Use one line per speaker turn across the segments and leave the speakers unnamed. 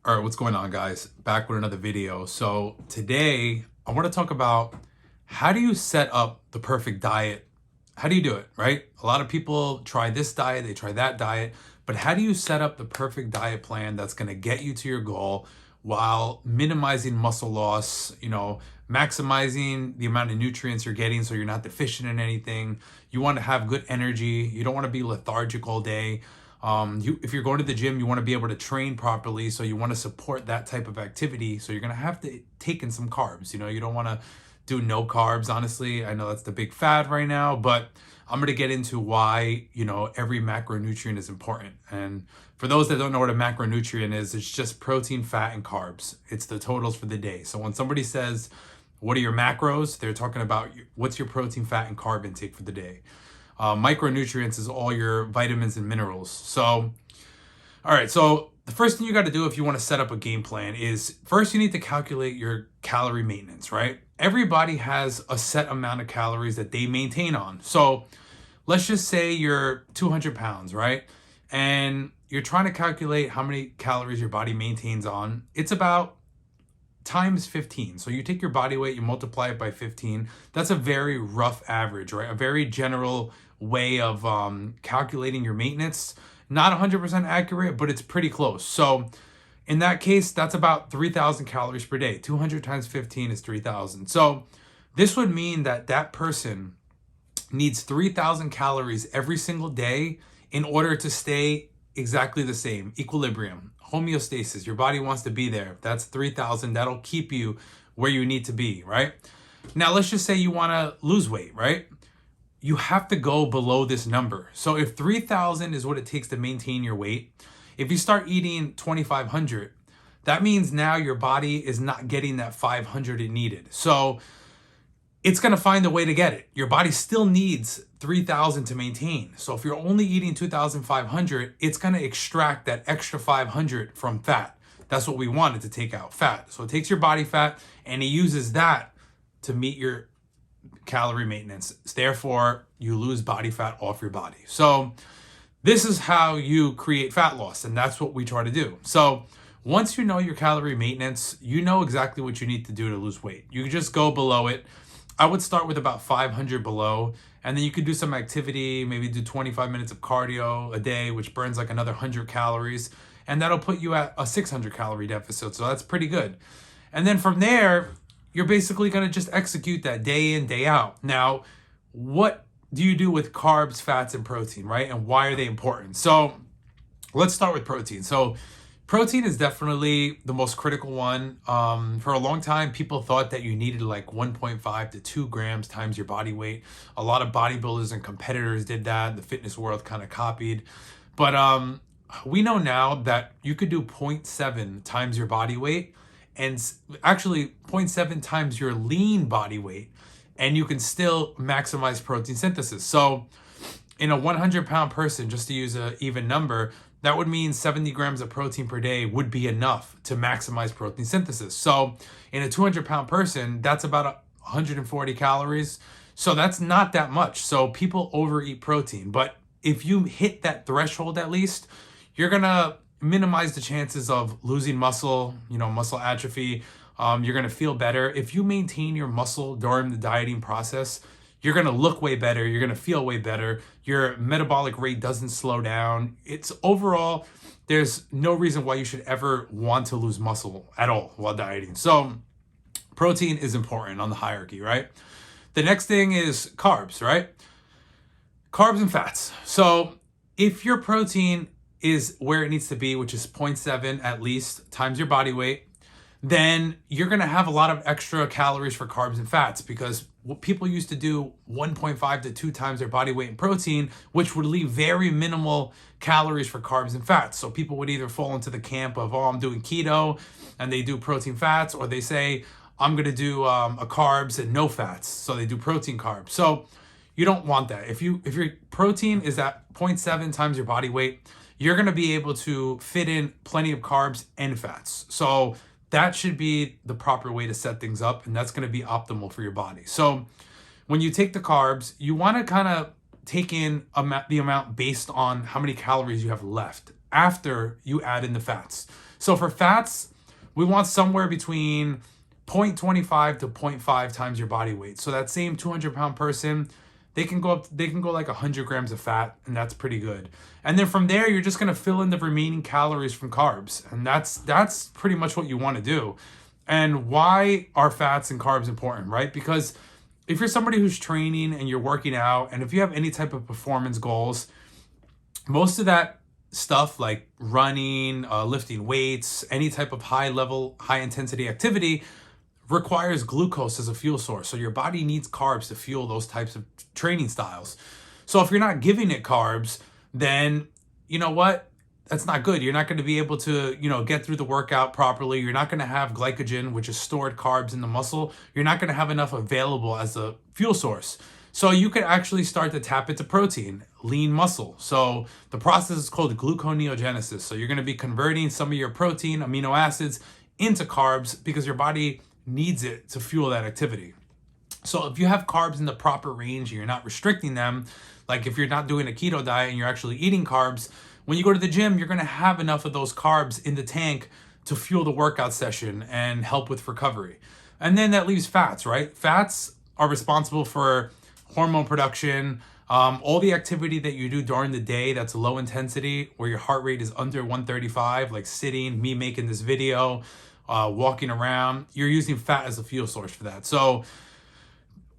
All right, what's going on, guys? Back with another video. So today I want to talk about how do you set up the perfect diet? How do you do it, right? A lot of people try this diet, they try that diet, but how do you set up the perfect diet plan that's going to get you to your goal while minimizing muscle loss, maximizing the amount of nutrients you're getting so you're not deficient in anything. You want to have good energy. You don't want to be lethargic all day. If you're going to the gym, you want to be able to train properly. So you want to support that type of activity. So you're going to have to take in some carbs. You don't want to do no carbs. Honestly, I know that's the big fad right now, but I'm going to get into why, every macronutrient is important. And for those that don't know what a macronutrient is, it's just protein, fat, and carbs. It's the totals for the day. So when somebody says, what are your macros? They're talking about what's your protein, fat, and carb intake for the day. Micronutrients is all your vitamins and minerals. So, all right. So the first thing you got to do if you want to set up a game plan is first you need to calculate your calorie maintenance, right? Everybody has a set amount of calories that they maintain on. So let's just say you're 200 pounds, right? And you're trying to calculate how many calories your body maintains on. It's about times 15. So you take your body weight, you multiply it by 15. That's a very rough average, right? A very general way of calculating your maintenance. Not 100% accurate, but it's pretty close. So in that case, that's about 3,000 calories per day. 200 times 15 is 3,000. So this would mean that that person needs 3,000 calories every single day in order to stay exactly the same, equilibrium, homeostasis. Your body wants to be there. That's 3,000. That'll keep you where you need to be, right? Now, let's just say you want to lose weight, right? You have to go below this number. So if 3,000 is what it takes to maintain your weight, if you start eating 2,500, that means now your body is not getting that 500 it needed. So it's going to find a way to get it. Your body still needs 3,000 to maintain. So if you're only eating 2,500, it's going to extract that extra 500 from fat. That's what we wanted to take out, fat. So it takes your body fat and it uses that to meet your calorie maintenance. Therefore, you lose body fat off your body. So this is how you create fat loss, and that's what we try to do. So once you know your calorie maintenance, you know exactly what you need to do to lose weight. You just go below it. I would start with about 500 below, and then you could do some activity, maybe do 25 minutes of cardio a day, which burns like another 100 calories, and that'll put you at a 600 calorie deficit. So that's pretty good. And then from there, you're basically going to just execute that day in, day out. Now, what do you do with carbs, fats, and protein, right? And why are they important? So let's start with protein. So protein is definitely the most critical one. For a long time, people thought that you needed like 1.5 to 2 grams times your body weight. A lot of bodybuilders and competitors did that. The fitness world kind of copied. But we know now that you could do 0.7 times your body weight, and actually 0.7 times your lean body weight, and you can still maximize protein synthesis. So in a 100-pound person, just to use an even number, that would mean 70 grams of protein per day would be enough to maximize protein synthesis. So in a 200-pound person, that's about 140 calories. So that's not that much. So people overeat protein. But if you hit that threshold at least, you're going to minimize the chances of losing muscle, muscle atrophy. You're going to feel better. If you maintain your muscle during the dieting process, you're going to look way better. You're going to feel way better. Your metabolic rate doesn't slow down. It's overall, there's no reason why you should ever want to lose muscle at all while dieting. So protein is important on the hierarchy, right? The next thing is carbs, right? Carbs and fats. So if your protein is where it needs to be, which is 0.7 at least times your body weight, then you're going to have a lot of extra calories for carbs and fats, because what people used to do 1.5 to 2 times their body weight in protein, which would leave very minimal calories for carbs and fats. So people would either fall into the camp of, I'm doing keto and they do protein fats, or they say, I'm going to do a carbs and no fats. So they do protein carbs. So you don't want that. If your protein is at 0.7 times your body weight, you're going to be able to fit in plenty of carbs and fats. So that should be the proper way to set things up, and that's going to be optimal for your body. So when you take the carbs, you want to kind of take in the amount based on how many calories you have left after you add in the fats. So for fats, we want somewhere between 0.25 to zero point 0.5 times your body weight. So that same 200-pound person, they can go like 100 grams of fat, and that's pretty good. And then from there, you're just gonna fill in the remaining calories from carbs, and that's pretty much what you want to do. And why are fats and carbs important, right? Because if you're somebody who's training and you're working out, and if you have any type of performance goals, most of that stuff like running, lifting weights, any type of high intensity activity requires glucose as a fuel source. So your body needs carbs to fuel those types of training styles. So if you're not giving it carbs, then you know what? That's not good. You're not going to be able to, get through the workout properly. You're not going to have glycogen, which is stored carbs in the muscle. You're not going to have enough available as a fuel source. So you can actually start to tap into protein, lean muscle. So the process is called gluconeogenesis. So you're going to be converting some of your protein, amino acids into carbs because your body needs it to fuel that activity. So if you have carbs in the proper range and you're not restricting them, like if you're not doing a keto diet and you're actually eating carbs, when you go to the gym, you're going to have enough of those carbs in the tank to fuel the workout session and help with recovery. And then that leaves fats, right? Fats are responsible for hormone production, all the activity that you do during the day that's low intensity, where your heart rate is under 135, like sitting, me making this video, walking around, you're using fat as a fuel source for that. So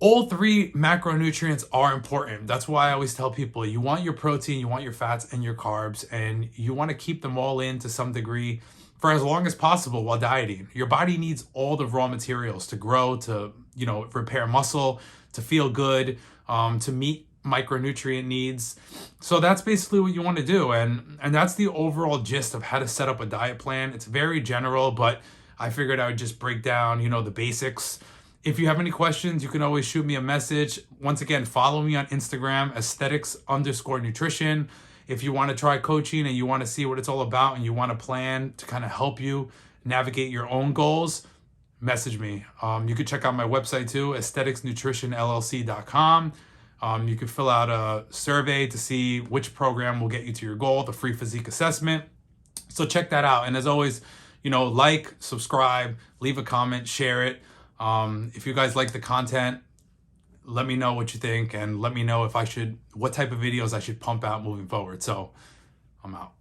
all three macronutrients are important. That's why I always tell people you want your protein, you want your fats and your carbs, and you want to keep them all in to some degree for as long as possible while dieting. Your body needs all the raw materials to grow, to, repair muscle, to feel good, to meet micronutrient needs. So that's basically what you want to do. And that's the overall gist of how to set up a diet plan. It's very general, but I figured I would just break down, the basics. If you have any questions, you can always shoot me a message. Once again, follow me on Instagram, aesthetics_nutrition. If you want to try coaching and you want to see what it's all about and you want a plan to kind of help you navigate your own goals, message me. You could check out my website too, aestheticsnutritionllc.com. You could fill out a survey to see which program will get you to your goal, the free physique assessment. So check that out. And as always, like, subscribe, leave a comment, share it. If you guys like the content, let me know what you think and let me know what type of videos I should pump out moving forward. So I'm out.